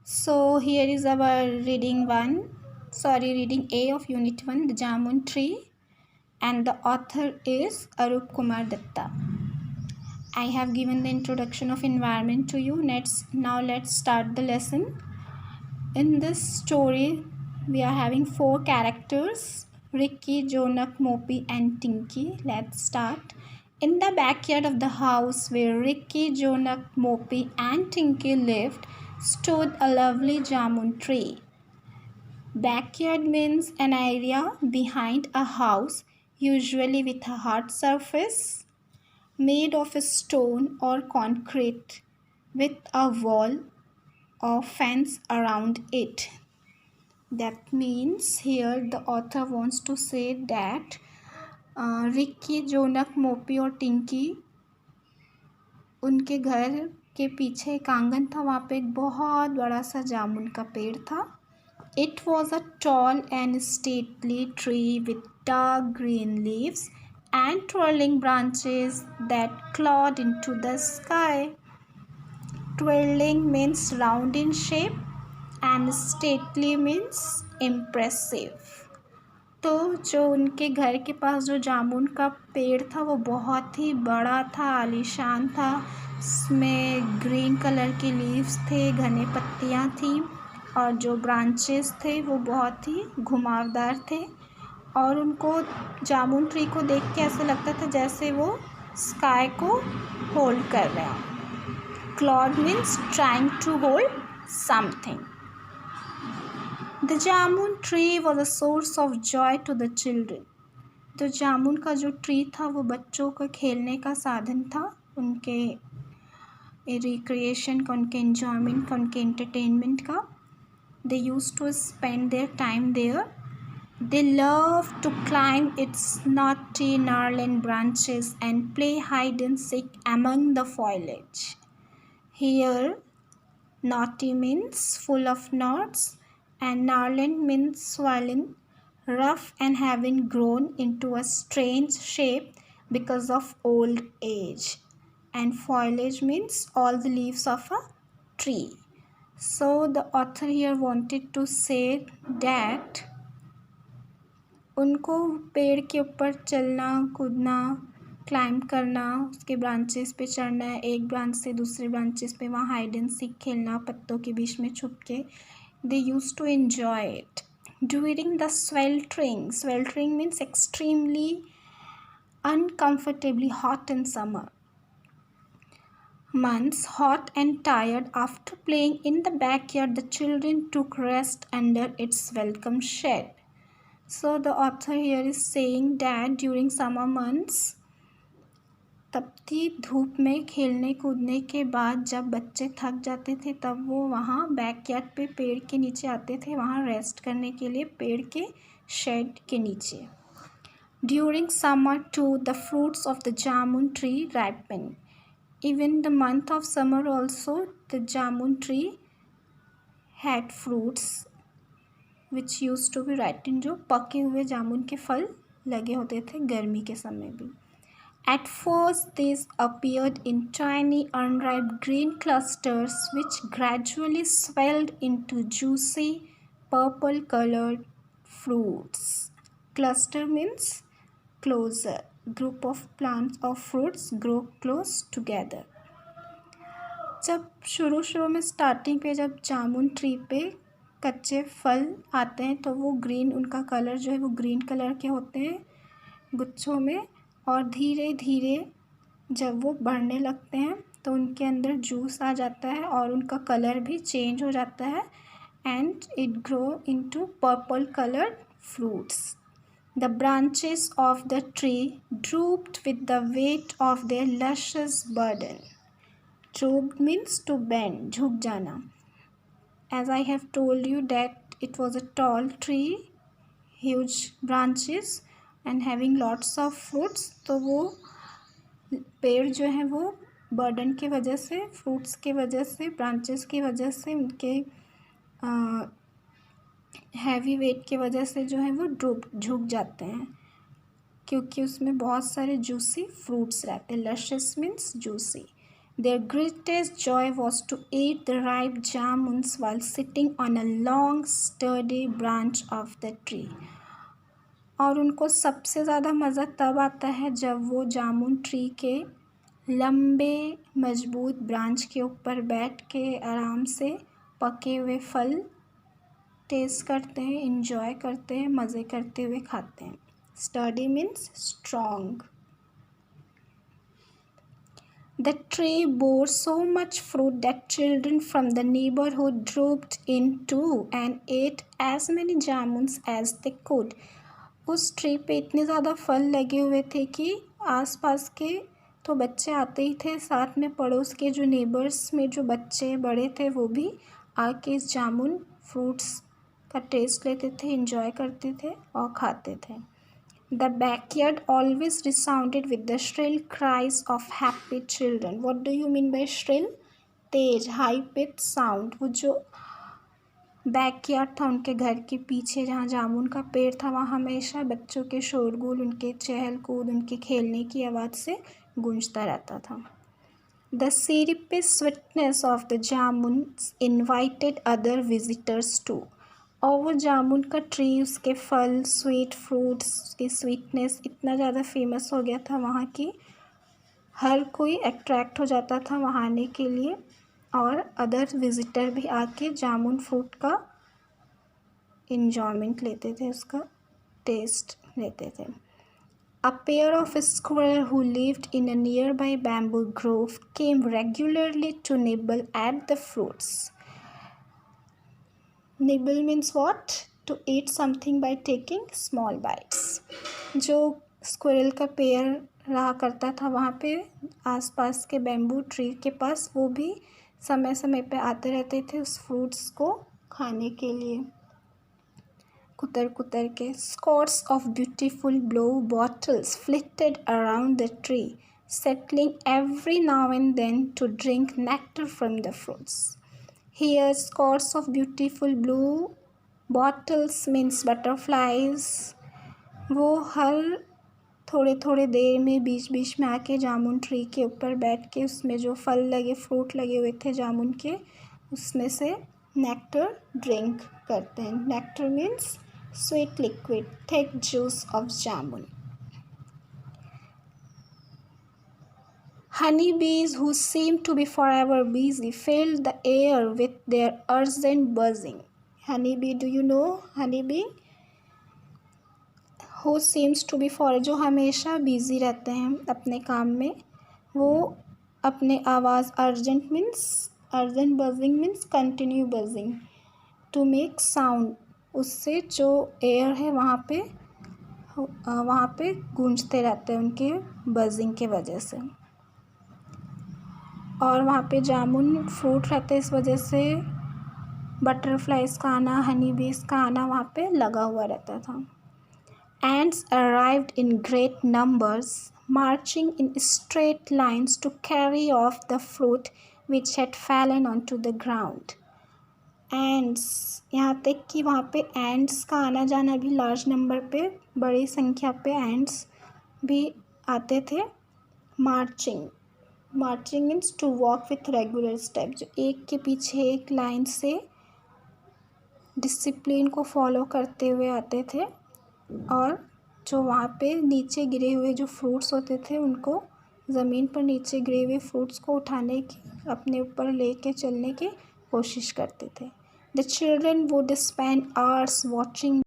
So here is our reading A of Unit 1, The Jamun Tree, and the author is Arup Kumar Datta. I have given the introduction of environment to you. Now let's start the lesson. In this story, we are having 4 characters, Ricky, Jonak, Mopi and Tinky. Let's start. In the backyard of the house where Ricky, Jonak, Mopi and Tinky lived stood a lovely jamun tree. Backyard means an area behind a house, usually with a hard surface made of stone or concrete with a wall or fence around it. That means here the author wants to say that Ricky, Jonak, Mopi और टिंकी उनके घर के पीछे एक आंगन था. वहाँ पे एक बहुत बड़ा सा जामुन का पेड़ था. It was a tall and stately tree with dark green leaves and twirling branches that clawed into the sky. Twirling means round in shape and stately means impressive. तो जो उनके घर के पास जो जामुन का पेड़ था वो बहुत ही बड़ा था, आलीशान था. इसमें ग्रीन कलर के लीव्स थे, घने पत्तियां थी और जो ब्रांचेस थे वो बहुत ही घुमावदार थे और उनको जामुन ट्री को देख के ऐसा लगता था जैसे वो स्काई को होल्ड कर रहा है. Clawed means trying to hold something. The jamun tree was a source of joy to the children. तो जामुन का जो ट्री था वो बच्चों का खेलने का साधन था, उनके रिक्रिएशन का, उनके एन्जॉयमेंट का, उनके एंटरटेनमेंट का. They used to spend their time there. They loved to climb its knotty gnarled branches and play hide and seek among the foliage. Here, knotty means full of knots and gnarled means swollen, rough and having grown into a strange shape because of old age. And foliage means all the leaves of a tree. So the author here wanted to say that उनको पेड़ के ऊपर चलना, कूदना, climb करना, उसके branches पे चढ़ना, एक ब्रांच से दूसरे ब्रांचेस पे वहाँ हाइड एंड सीक खेलना, पत्तों के बीच में छुप के. They used to enjoy it during the sweltering. Sweltering means extremely uncomfortably hot in summer months. Hot and tired after playing in the backyard, the children took rest under its welcome shade. So the author here is saying that during summer months, तपती धूप में खेलने कूदने के बाद जब बच्चे थक जाते थे तब वो वहाँ बैकयार्ड पे पेड़ के नीचे आते थे, वहाँ रेस्ट करने के लिए पेड़ के शेड के नीचे. During summer too, the fruits of the jamun tree ripen. Even the month of summer also, the jamun tree had fruits which used to be ripened. जो पके हुए जामुन के फल लगे होते थे गर्मी के समय भी. At first, these appeared in tiny unripe green clusters which gradually swelled into juicy purple-colored fruits. Cluster means closer. Group of plants or fruits grow close together. जब शुरू में स्टार्टिंग पे जब जामुन ट्री पे कच्चे फल आते हैं तो वो ग्रीन, उनका कलर जो है वो ग्रीन कलर के होते हैं गुच्छों में, और धीरे धीरे जब वो बढ़ने लगते हैं तो उनके अंदर जूस आ जाता है और उनका कलर भी चेंज हो जाता है and it grow into purple coloured fruits. The branches of the tree drooped with the weight of their luscious burden. Drooped means to bend, झुक जाना. As I have told you that it was a tall tree, huge branches and having lots of fruits. तो वो पेड़ जो है वो burden की वजह से, फ्रूट्स की वजह से, ब्रांचेस की वजह से, उनके हैवी वेट की वजह से जो है वो झुक जाते हैं क्योंकि उसमें बहुत सारे जूसी फ्रूट्स रहते हैं. Luscious means juicy Their greatest joy was to eat the ripe jamuns while sitting on a long, sturdy branch of the tree. और उनको सबसे ज़्यादा मज़ा तब आता है जब वो जामुन ट्री के लंबे मजबूत ब्रांच के ऊपर बैठ के आराम से पके हुए फल टेस्ट करते हैं, इंजॉय करते हैं, मज़े करते हुए खाते हैं. Sturdy means strong. The tree bore so much fruit that children from the neighborhood trooped in too and ate as many jamuns as they could. उस ट्री पे इतने ज़्यादा फल लगे हुए थे कि आसपास के तो बच्चे आते ही थे, साथ में पड़ोस के जो नेबर्स में जो बच्चे बड़े थे वो भी आके इस जामुन फ्रूट्स का टेस्ट लेते थे, एंजॉय करते थे और खाते थे. The backyard always resounded with the shrill cries of happy children. What do you mean by shrill? Tej, high pitched sound. वो जो बैकयार्ड था उनके घर के पीछे जहाँ जामुन का पेड़ था, वहाँ हमेशा बच्चों के शोरगुल, उनके चहल कूद, उनके खेलने की आवाज़ से गूंजता रहता था. The syrupy sweetness of the jamuns invited other visitors too. और वो जामुन का ट्री, उसके फल, स्वीट फ्रूट्स, उसकी स्वीटनेस इतना ज़्यादा फेमस हो गया था वहाँ की, हर कोई अट्रैक्ट हो जाता था वहाँ आने के लिए और अदर विजिटर भी आके जामुन फ्रूट का इंजॉयमेंट लेते थे, उसका टेस्ट लेते थे. A pair of squirrels who lived in a nearby bamboo grove came regularly to nibble at the fruits. Nibble means what? To eat something by taking small bites. जो squirrel का पेड़ रहा करता था वहाँ पे आसपास के बैम्बू ट्री के पास, वो भी समय समय पे आते रहते थे उस फ्रूट्स को खाने के लिए कुतर कुतर के. Scores of beautiful blue bottles flitted around the tree, settling every now and then to drink nectar from the fruits. Here scores of beautiful blue bottles means butterflies. वो हर थोड़े थोड़े देर में बीच बीच में आके जामुन ट्री के ऊपर बैठ के उसमें जो फल लगे, फ्रूट लगे हुए थे जामुन के, उसमें से नेक्टर ड्रिंक करते हैं. Nectar means sweet liquid, thick juice of jamun. Honeybees, who seemed to be forever busy, filled the air with their urgent buzzing. Honeybee, do you know honeybee? Who seems to be forever, जो हमेशा busy रहते हैं अपने काम में, वो अपने आवाज़ urgent buzzing means continue buzzing to make sound, उससे जो एयर है वहाँ पे गूंजते रहते हैं उनके बजिंग के वजह से. और वहाँ पे जामुन फ्रूट रहते हैं, इस वजह से बटरफ्लाइज का आना, हनी बीज का आना वहाँ पे लगा हुआ रहता था. Ants arrived in great numbers, marching in straight lines to carry off the fruit which had fallen onto the ground. Ants, यहाँ तक कि वहाँ पे ants का आना जाना भी लार्ज नंबर पे, बड़ी संख्या पे ants भी आते थे. Marching means to walk with regular step, जो एक के पीछे एक लाइन से डिसिप्लिन को फॉलो करते हुए आते थे और जो वहाँ पे नीचे गिरे हुए जो फ्रूट्स होते थे उनको, ज़मीन पर नीचे गिरे हुए फ्रूट्स को उठाने की, अपने ऊपर लेके चलने की कोशिश करते थे. The children would spend hours watching